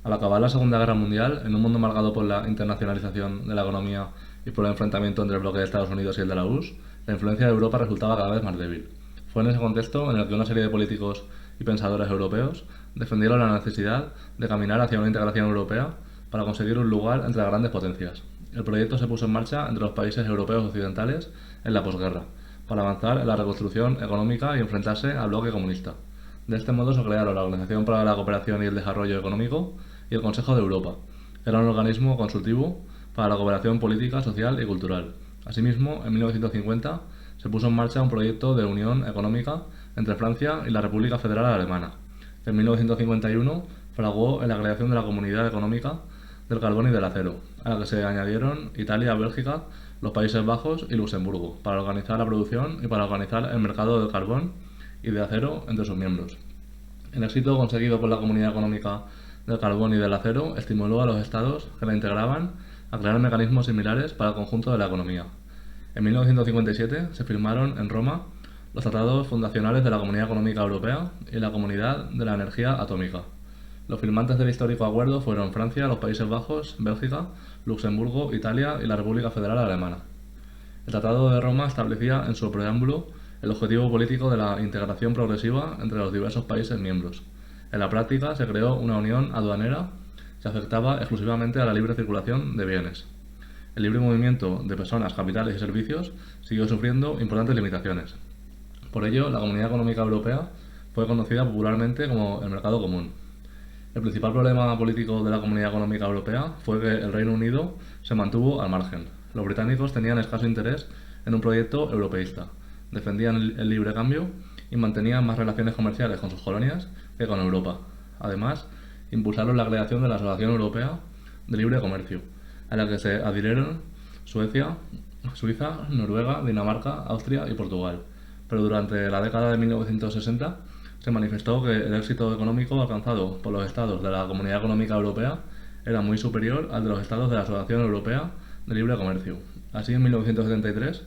Al acabar la Segunda Guerra Mundial, en un mundo marcado por la internacionalización de la economía y por el enfrentamiento entre el bloque de Estados Unidos y el de la URSS, la influencia de Europa resultaba cada vez más débil. Fue en ese contexto en el que una serie de políticos y pensadores europeos defendieron la necesidad de caminar hacia una integración europea para conseguir un lugar entre las grandes potencias. El proyecto se puso en marcha entre los países europeos occidentales en la posguerra, para avanzar en la reconstrucción económica y enfrentarse al bloque comunista. De este modo se crearon la Organización para la Cooperación y el Desarrollo Económico y el Consejo de Europa. Era un organismo consultivo para la cooperación política, social y cultural. Asimismo, en 1950 se puso en marcha un proyecto de unión económica entre Francia y la República Federal Alemana. En 1951 fraguó en la creación de la Comunidad Económica del Carbón y del Acero, a la que se añadieron Italia, Bélgica, los Países Bajos y Luxemburgo, para organizar la producción y para organizar el mercado del carbón y de acero entre sus miembros. El éxito conseguido por la Comunidad Económica del Carbón y del Acero estimuló a los estados que la integraban a crear mecanismos similares para el conjunto de la economía. En 1957 se firmaron en Roma los tratados fundacionales de la Comunidad Económica Europea y la Comunidad de la Energía Atómica. Los firmantes del histórico acuerdo fueron Francia, los Países Bajos, Bélgica, Luxemburgo, Italia y la República Federal Alemana. El Tratado de Roma establecía en su preámbulo el objetivo político de la integración progresiva entre los diversos países miembros. En la práctica se creó una unión aduanera que afectaba exclusivamente a la libre circulación de bienes. El libre movimiento de personas, capitales y servicios siguió sufriendo importantes limitaciones. Por ello, la Comunidad Económica Europea fue conocida popularmente como el Mercado Común. El principal problema político de la Comunidad Económica Europea fue que el Reino Unido se mantuvo al margen. Los británicos tenían escaso interés en un proyecto europeísta, defendían el libre cambio y mantenían más relaciones comerciales con sus colonias que con Europa. Además, impulsaron la creación de la Asociación Europea de Libre Comercio, a la que se adhirieron Suecia, Suiza, Noruega, Dinamarca, Austria y Portugal. Pero durante la década de 1960 se manifestó que el éxito económico alcanzado por los estados de la Comunidad Económica Europea era muy superior al de los estados de la Asociación Europea de Libre Comercio. Así, en 1973,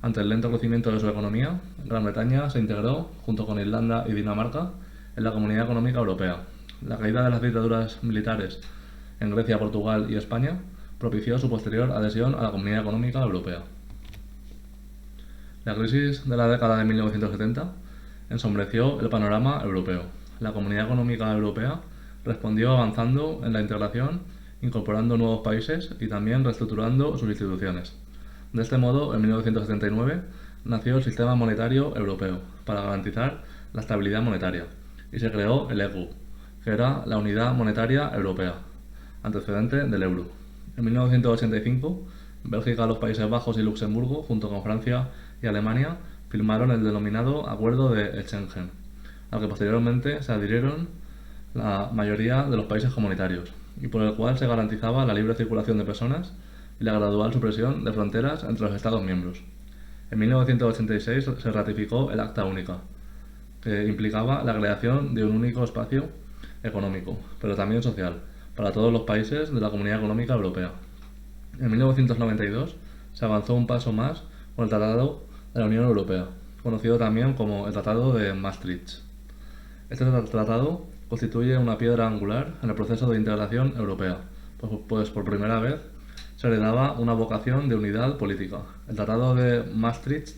ante el lento crecimiento de su economía, Gran Bretaña se integró, junto con Irlanda y Dinamarca, en la Comunidad Económica Europea. La caída de las dictaduras militares en Grecia, Portugal y España propició su posterior adhesión a la Comunidad Económica Europea. La crisis de la década de 1970 ensombreció el panorama europeo. La Comunidad Económica Europea respondió avanzando en la integración, incorporando nuevos países y también reestructurando sus instituciones. De este modo, en 1979 nació el Sistema Monetario Europeo para garantizar la estabilidad monetaria y se creó el EGU, que era la Unidad Monetaria Europea, antecedente del euro. En 1985, Bélgica, los Países Bajos y Luxemburgo, junto con Francia y Alemania, firmaron el denominado Acuerdo de Schengen, al que posteriormente se adhirieron la mayoría de los países comunitarios, y por el cual se garantizaba la libre circulación de personas y la gradual supresión de fronteras entre los Estados miembros. En 1986 se ratificó el Acta Única, que implicaba la creación de un único espacio económico, pero también social, para todos los países de la Comunidad Económica Europea. En 1992 se avanzó un paso más con el Tratado de la Unión Europea, conocido también como el Tratado de Maastricht. Este tratado constituye una piedra angular en el proceso de integración europea, pues por primera vez se le daba una vocación de unidad política. El Tratado de Maastricht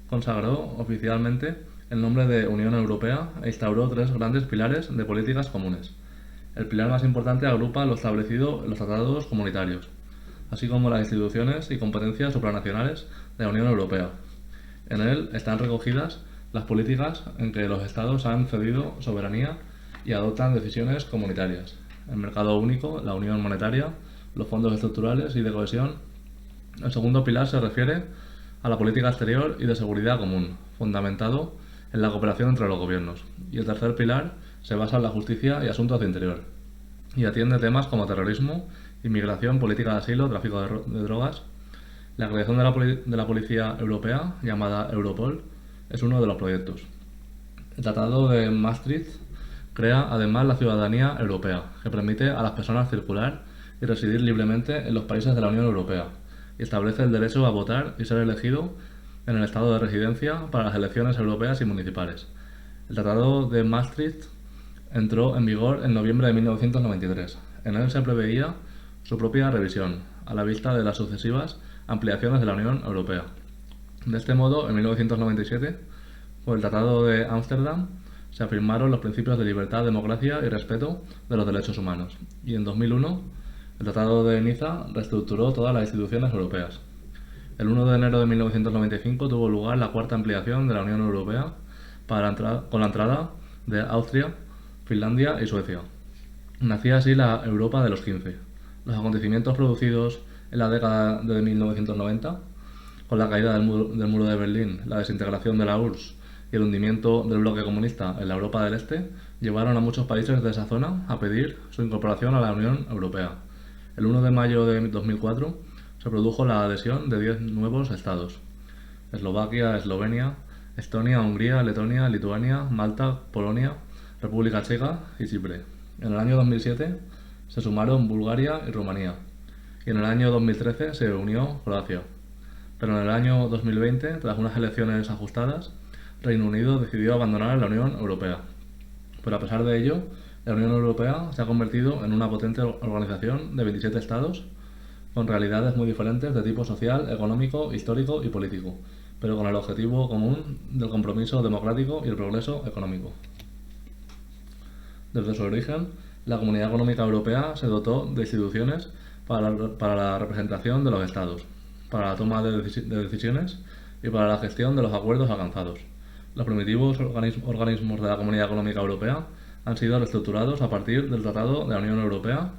consagró oficialmente el nombre de Unión Europea e instauró tres grandes pilares de políticas comunes. El pilar más importante agrupa lo establecido en los tratados comunitarios, así como las instituciones y competencias supranacionales de la Unión Europea. En él están recogidas las políticas en que los Estados han cedido soberanía y adoptan decisiones comunitarias: el mercado único, la unión monetaria, los fondos estructurales y de cohesión. El segundo pilar se refiere a la política exterior y de seguridad común, fundamentado en la cooperación entre los gobiernos. Y el tercer pilar se basa en la justicia y asuntos de interior, y atiende temas como terrorismo, inmigración, política de asilo, tráfico de drogas. La creación de la Policía Europea, llamada Europol, es uno de los proyectos. El Tratado de Maastricht crea además la ciudadanía europea, que permite a las personas circular y residir libremente en los países de la Unión Europea, y establece el derecho a votar y ser elegido en el estado de residencia para las elecciones europeas y municipales. El Tratado de Maastricht entró en vigor en noviembre de 1993. En él se preveía su propia revisión, a la vista de las sucesivas ampliaciones de la Unión Europea. De este modo, en 1997, con el Tratado de Ámsterdam, se afirmaron los principios de libertad, democracia y respeto de los derechos humanos. Y en 2001, el Tratado de Niza reestructuró todas las instituciones europeas. El 1 de enero de 1995 tuvo lugar la cuarta ampliación de la Unión Europea con la entrada de Austria, Finlandia y Suecia. Nacía así la Europa de los 15. Los acontecimientos producidos en la década de 1990, con la caída del muro de Berlín, la desintegración de la URSS y el hundimiento del bloque comunista en la Europa del Este, llevaron a muchos países de esa zona a pedir su incorporación a la Unión Europea. El 1 de mayo de 2004 se produjo la adhesión de 10 nuevos estados: Eslovaquia, Eslovenia, Estonia, Hungría, Letonia, Lituania, Malta, Polonia, República Checa y Chipre. En el año 2007 se sumaron Bulgaria y Rumanía, y en el año 2013 se unió Croacia. Pero en el año 2020, tras unas elecciones ajustadas, Reino Unido decidió abandonar la Unión Europea. Pero a pesar de ello, la Unión Europea se ha convertido en una potente organización de 27 estados, con realidades muy diferentes de tipo social, económico, histórico y político, pero con el objetivo común del compromiso democrático y el progreso económico. Desde su origen, la Comunidad Económica Europea se dotó de instituciones para la representación de los estados, para la toma de decisiones y para la gestión de los acuerdos alcanzados. Los primitivos organismos de la Comunidad Económica Europea han sido reestructurados a partir del Tratado de la Unión Europea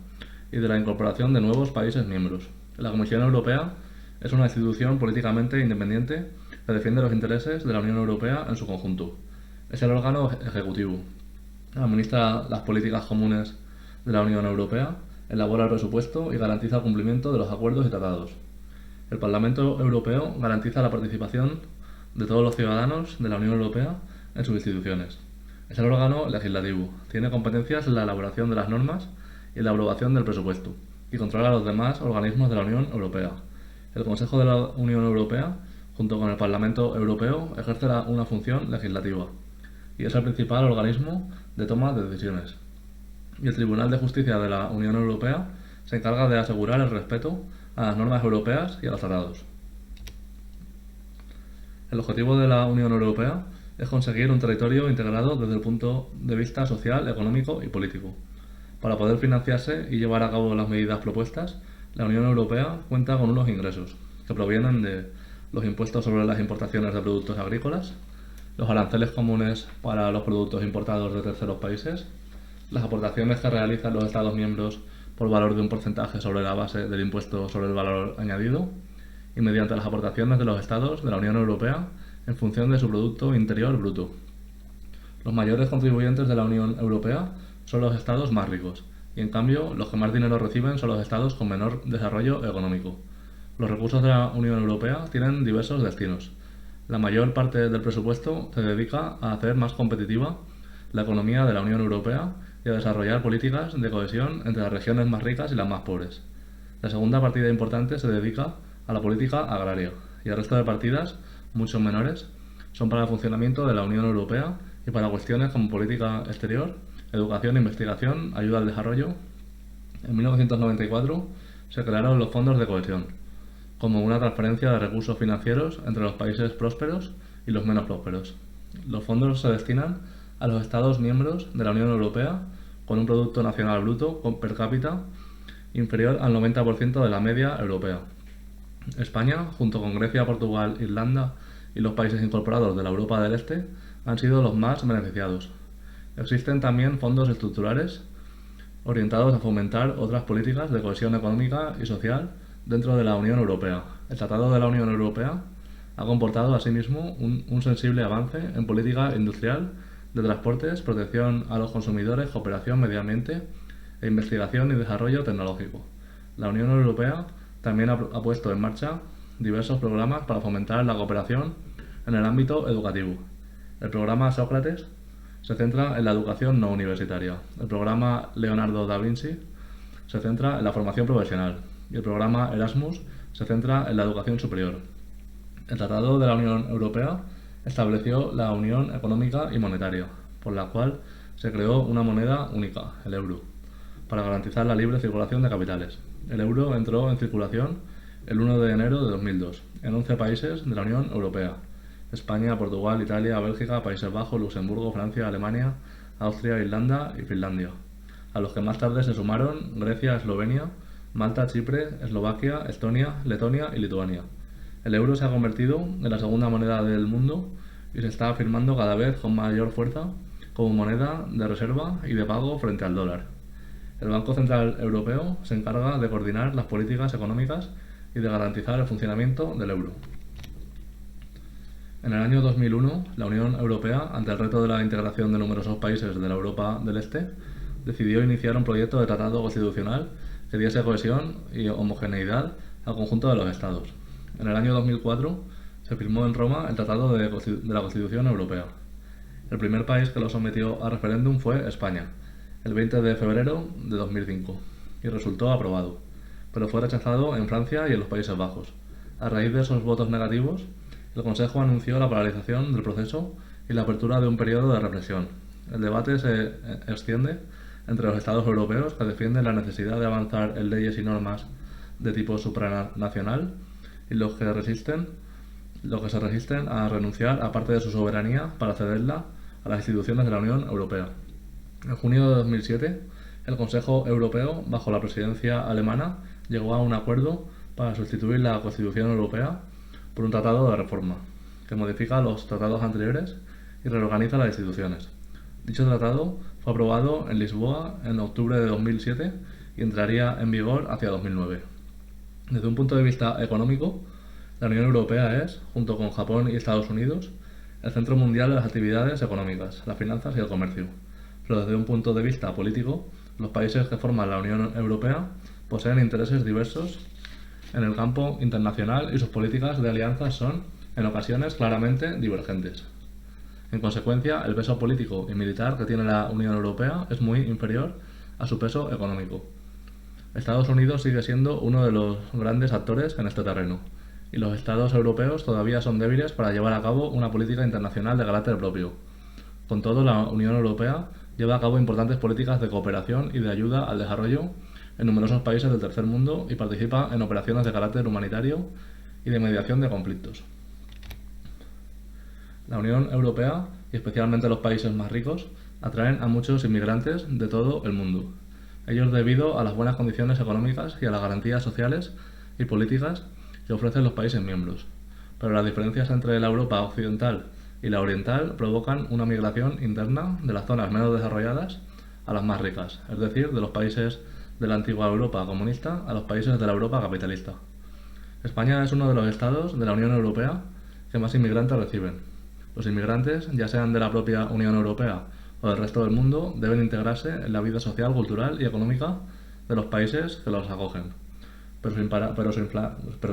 y de la incorporación de nuevos países miembros. La Comisión Europea es una institución políticamente independiente que defiende los intereses de la Unión Europea en su conjunto. Es el órgano ejecutivo. Administra las políticas comunes de la Unión Europea, elabora el presupuesto y garantiza el cumplimiento de los acuerdos y tratados. El Parlamento Europeo garantiza la participación de todos los ciudadanos de la Unión Europea en sus instituciones. Es el órgano legislativo. Tiene competencias en la elaboración de las normas y la aprobación del presupuesto, y controla a los demás organismos de la Unión Europea. El Consejo de la Unión Europea, junto con el Parlamento Europeo, ejerce una función legislativa, y es el principal organismo de toma de decisiones. Y el Tribunal de Justicia de la Unión Europea se encarga de asegurar el respeto a las normas europeas y a los tratados. El objetivo de la Unión Europea es conseguir un territorio integrado desde el punto de vista social, económico y político. Para poder financiarse y llevar a cabo las medidas propuestas, la Unión Europea cuenta con unos ingresos que provienen de los impuestos sobre las importaciones de productos agrícolas, los aranceles comunes para los productos importados de terceros países, las aportaciones que realizan los Estados miembros por valor de un porcentaje sobre la base del impuesto sobre el valor añadido, y mediante las aportaciones de los Estados de la Unión Europea en función de su Producto Interior Bruto. Los mayores contribuyentes de la Unión Europea son los Estados más ricos, y en cambio los que más dinero reciben son los Estados con menor desarrollo económico. Los recursos de la Unión Europea tienen diversos destinos. La mayor parte del presupuesto se dedica a hacer más competitiva la economía de la Unión Europea y a desarrollar políticas de cohesión entre las regiones más ricas y las más pobres. La segunda partida importante se dedica a la política agraria, y el resto de partidas, mucho menores, son para el funcionamiento de la Unión Europea y para cuestiones como política exterior, educación, investigación, ayuda al desarrollo. En 1994 se crearon los fondos de cohesión, como una transferencia de recursos financieros entre los países prósperos y los menos prósperos. Los fondos se destinan a los Estados miembros de la Unión Europea con un Producto Nacional Bruto per cápita inferior al 90% de la media europea. España, junto con Grecia, Portugal, Irlanda y los países incorporados de la Europa del Este, han sido los más beneficiados. Existen también fondos estructurales orientados a fomentar otras políticas de cohesión económica y social dentro de la Unión Europea. El Tratado de la Unión Europea ha comportado asimismo un sensible avance en política industrial, de transportes, protección a los consumidores, cooperación, medio ambiente e investigación y desarrollo tecnológico. La Unión Europea también ha puesto en marcha diversos programas para fomentar la cooperación en el ámbito educativo. El programa Sócrates se centra en la educación no universitaria. El programa Leonardo da Vinci se centra en la formación profesional. Y el programa Erasmus se centra en la educación superior. El Tratado de la Unión Europea estableció la Unión Económica y Monetaria, por la cual se creó una moneda única, el euro, para garantizar la libre circulación de capitales. El euro entró en circulación el 1 de enero de 2002 en 11 países de la Unión Europea: España, Portugal, Italia, Bélgica, Países Bajos, Luxemburgo, Francia, Alemania, Austria, Irlanda y Finlandia, a los que más tarde se sumaron Grecia, Eslovenia, Malta, Chipre, Eslovaquia, Estonia, Letonia y Lituania. El euro se ha convertido en la segunda moneda del mundo y se está afirmando cada vez con mayor fuerza como moneda de reserva y de pago frente al dólar. El Banco Central Europeo se encarga de coordinar las políticas económicas y de garantizar el funcionamiento del euro. En el año 2001, la Unión Europea, ante el reto de la integración de numerosos países de la Europa del Este, decidió iniciar un proyecto de tratado constitucional que diese cohesión y homogeneidad al conjunto de los Estados. En el año 2004 se firmó en Roma el Tratado de la Constitución Europea. El primer país que lo sometió a referéndum fue España, el 20 de febrero de 2005, y resultó aprobado, pero fue rechazado en Francia y en los Países Bajos. A raíz de esos votos negativos, el Consejo anunció la paralización del proceso y la apertura de un periodo de reflexión. El debate se extiende entre los Estados europeos, que defienden la necesidad de avanzar en leyes y normas de tipo supranacional, y los que se resisten a renunciar a parte de su soberanía para cederla a las instituciones de la Unión Europea. En junio de 2007, el Consejo Europeo, bajo la presidencia alemana, llegó a un acuerdo para sustituir la Constitución Europea por un tratado de reforma, que modifica los tratados anteriores y reorganiza las instituciones. Dicho tratado fue aprobado en Lisboa en octubre de 2007 y entraría en vigor hacia 2009. Desde un punto de vista económico, la Unión Europea es, junto con Japón y Estados Unidos, el centro mundial de las actividades económicas, las finanzas y el comercio. Pero desde un punto de vista político, los países que forman la Unión Europea poseen intereses diversos en el campo internacional y sus políticas de alianzas son, en ocasiones, claramente divergentes. En consecuencia, el peso político y militar que tiene la Unión Europea es muy inferior a su peso económico. Estados Unidos sigue siendo uno de los grandes actores en este terreno, y los Estados europeos todavía son débiles para llevar a cabo una política internacional de carácter propio. Con todo, la Unión Europea lleva a cabo importantes políticas de cooperación y de ayuda al desarrollo en numerosos países del tercer mundo y participa en operaciones de carácter humanitario y de mediación de conflictos. La Unión Europea, y especialmente los países más ricos, atraen a muchos inmigrantes de todo el mundo. Ellos debido a las buenas condiciones económicas y a las garantías sociales y políticas que ofrecen los países miembros. Pero las diferencias entre la Europa occidental y la oriental provocan una migración interna de las zonas menos desarrolladas a las más ricas, es decir, de los países de la antigua Europa comunista a los países de la Europa capitalista. España es uno de los estados de la Unión Europea que más inmigrantes reciben. Los inmigrantes, ya sean de la propia Unión Europea o del resto del mundo, deben integrarse en la vida social, cultural y económica de los países que los acogen. Pero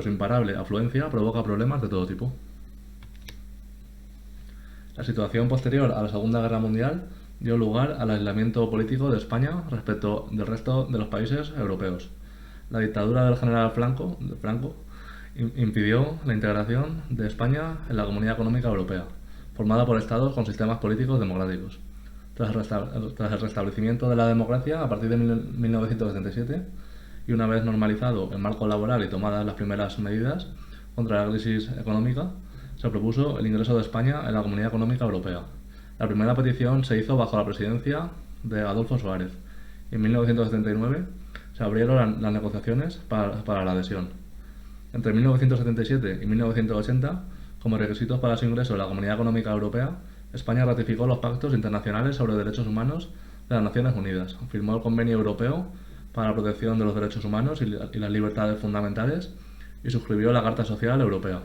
su imparable afluencia provoca problemas de todo tipo. La situación posterior a la Segunda Guerra Mundial dio lugar al aislamiento político de España respecto del resto de los países europeos. La dictadura del general Franco impidió la integración de España en la Comunidad Económica Europea, formada por estados con sistemas políticos democráticos. Tras el restablecimiento de la democracia a partir de 1977 y una vez normalizado el marco laboral y tomadas las primeras medidas contra la crisis económica, se propuso el ingreso de España en la Comunidad Económica Europea. La primera petición se hizo bajo la presidencia de Adolfo Suárez y en 1979 se abrieron las negociaciones para la adhesión. Entre 1977 y 1980, como requisitos para su ingreso en la Comunidad Económica Europea, España ratificó los pactos internacionales sobre derechos humanos de las Naciones Unidas, firmó el Convenio Europeo para la protección de los derechos humanos y las libertades fundamentales y suscribió la Carta Social Europea.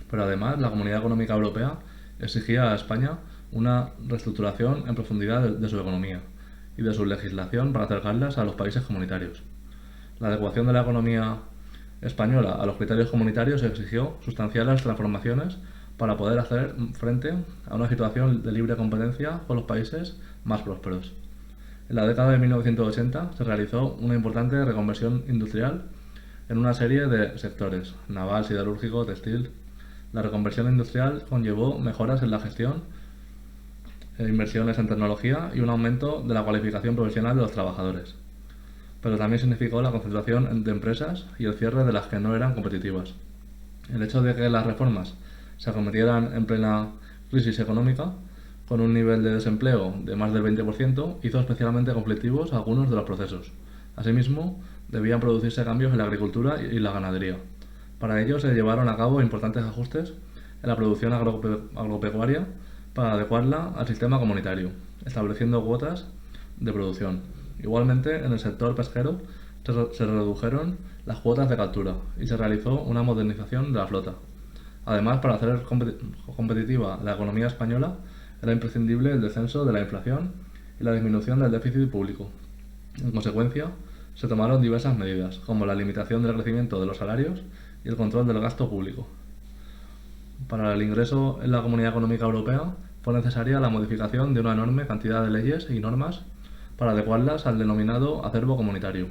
Pero además, la Comunidad Económica Europea exigía a España una reestructuración en profundidad de su economía y de su legislación para acercarlas a los países comunitarios. La adecuación de la economía española a los criterios comunitarios exigió sustanciales transformaciones para poder hacer frente a una situación de libre competencia con los países más prósperos. En la década de 1980 se realizó una importante reconversión industrial en una serie de sectores: naval, siderúrgico, textil. La reconversión industrial conllevó mejoras en la gestión inversiones en tecnología y un aumento de la cualificación profesional de los trabajadores. Pero también significó la concentración de empresas y el cierre de las que no eran competitivas. El hecho de que las reformas se acometieran en plena crisis económica, con un nivel de desempleo de más del 20%, hizo especialmente conflictivos algunos de los procesos. Asimismo, debían producirse cambios en la agricultura y la ganadería. Para ello se llevaron a cabo importantes ajustes en la producción agropecuaria para adecuarla al sistema comunitario, estableciendo cuotas de producción. Igualmente, en el sector pesquero se redujeron las cuotas de captura y se realizó una modernización de la flota. Además, para hacer competitiva la economía española, era imprescindible el descenso de la inflación y la disminución del déficit público. En consecuencia, se tomaron diversas medidas, como la limitación del crecimiento de los salarios y el control del gasto público. Para el ingreso en la Comunidad Económica Europea fue necesaria la modificación de una enorme cantidad de leyes y normas para adecuarlas al denominado acervo comunitario.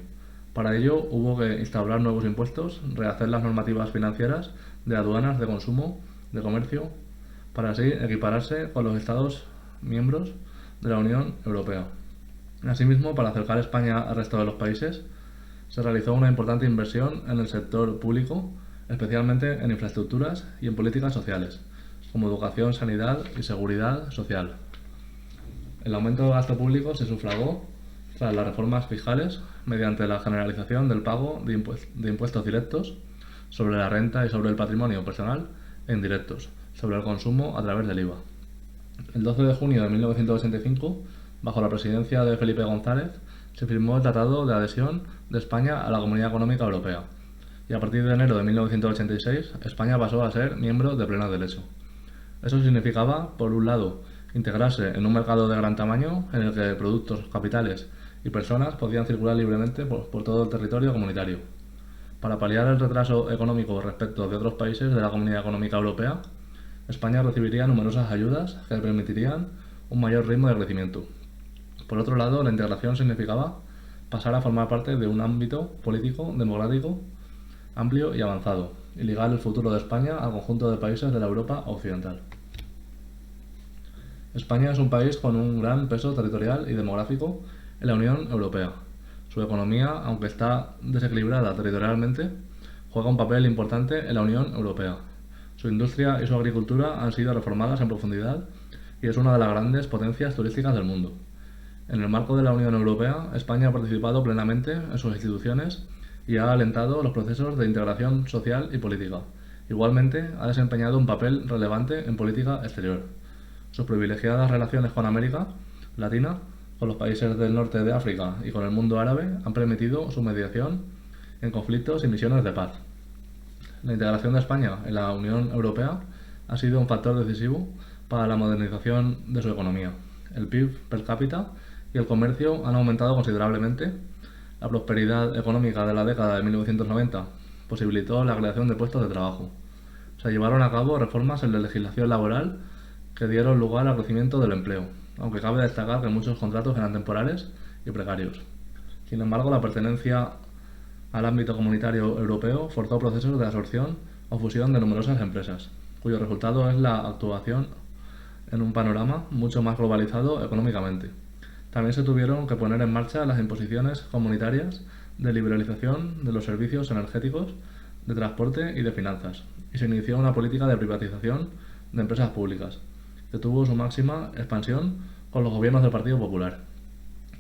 Para ello hubo que instaurar nuevos impuestos, rehacer las normativas financieras, de aduanas, de consumo, de comercio, para así equipararse con los Estados miembros de la Unión Europea. Asimismo, para acercar España al resto de los países, se realizó una importante inversión en el sector público, especialmente en infraestructuras y en políticas sociales, como educación, sanidad y seguridad social. El aumento del gasto público se sufragó tras las reformas fiscales mediante la generalización del pago de impuestos directos sobre la renta y sobre el patrimonio personal e indirectos, sobre el consumo a través del IVA. El 12 de junio de 1985, bajo la presidencia de Felipe González, se firmó el Tratado de Adhesión de España a la Comunidad Económica Europea, y a partir de enero de 1986 España pasó a ser miembro de pleno derecho. Eso significaba, por un lado, integrarse en un mercado de gran tamaño en el que productos, capitales y personas podían circular libremente por todo el territorio comunitario. Para paliar el retraso económico respecto de otros países de la Comunidad Económica Europea, España recibiría numerosas ayudas que le permitirían un mayor ritmo de crecimiento. Por otro lado, la integración significaba pasar a formar parte de un ámbito político, democrático, amplio y avanzado, y ligar el futuro de España al conjunto de países de la Europa occidental. España es un país con un gran peso territorial y demográfico en la Unión Europea. Su economía, aunque está desequilibrada territorialmente, juega un papel importante en la Unión Europea. Su industria y su agricultura han sido reformadas en profundidad y es una de las grandes potencias turísticas del mundo. En el marco de la Unión Europea, España ha participado plenamente en sus instituciones y ha alentado los procesos de integración social y política. Igualmente, ha desempeñado un papel relevante en política exterior. Sus privilegiadas relaciones con América Latina, con los países del norte de África y con el mundo árabe han permitido su mediación en conflictos y misiones de paz. La integración de España en la Unión Europea ha sido un factor decisivo para la modernización de su economía. El PIB per cápita y el comercio han aumentado considerablemente. La prosperidad económica de la década de 1990 posibilitó la creación de puestos de trabajo. Se llevaron a cabo reformas en la legislación laboral que dieron lugar al crecimiento del empleo, aunque cabe destacar que muchos contratos eran temporales y precarios. Sin embargo, la pertenencia al ámbito comunitario europeo forzó procesos de absorción o fusión de numerosas empresas, cuyo resultado es la actuación en un panorama mucho más globalizado económicamente. También se tuvieron que poner en marcha las imposiciones comunitarias de liberalización de los servicios energéticos, de transporte y de finanzas, y se inició una política de privatización de empresas públicas, que tuvo su máxima expansión con los gobiernos del Partido Popular.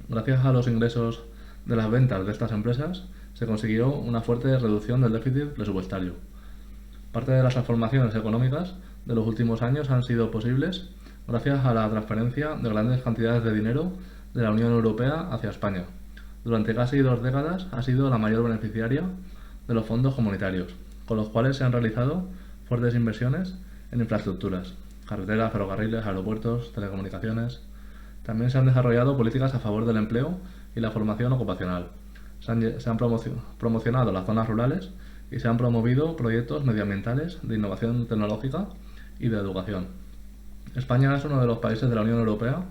Gracias a los ingresos de las ventas de estas empresas, se consiguió una fuerte reducción del déficit presupuestario. Parte de las transformaciones económicas de los últimos años han sido posibles gracias a la transferencia de grandes cantidades de dinero de la Unión Europea hacia España. Durante casi 2 décadas ha sido la mayor beneficiaria de los fondos comunitarios, con los cuales se han realizado fuertes inversiones en infraestructuras, carreteras, ferrocarriles, aeropuertos, telecomunicaciones. También se han desarrollado políticas a favor del empleo y la formación ocupacional. Se han promocionado las zonas rurales y se han promovido proyectos medioambientales de innovación tecnológica y de educación. España es uno de los países de la Unión Europea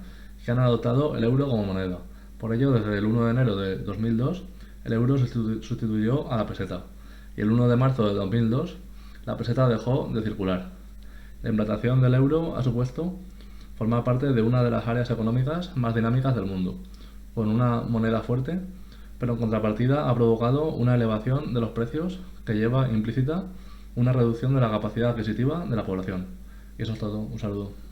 que han adoptado el euro como moneda. Por ello, desde el 1 de enero de 2002, el euro se sustituyó a la peseta, y el 1 de marzo de 2002, la peseta dejó de circular. La implantación del euro ha supuesto forma parte de una de las áreas económicas más dinámicas del mundo, con una moneda fuerte, pero en contrapartida ha provocado una elevación de los precios que lleva implícita una reducción de la capacidad adquisitiva de la población. Y eso es todo. Un saludo.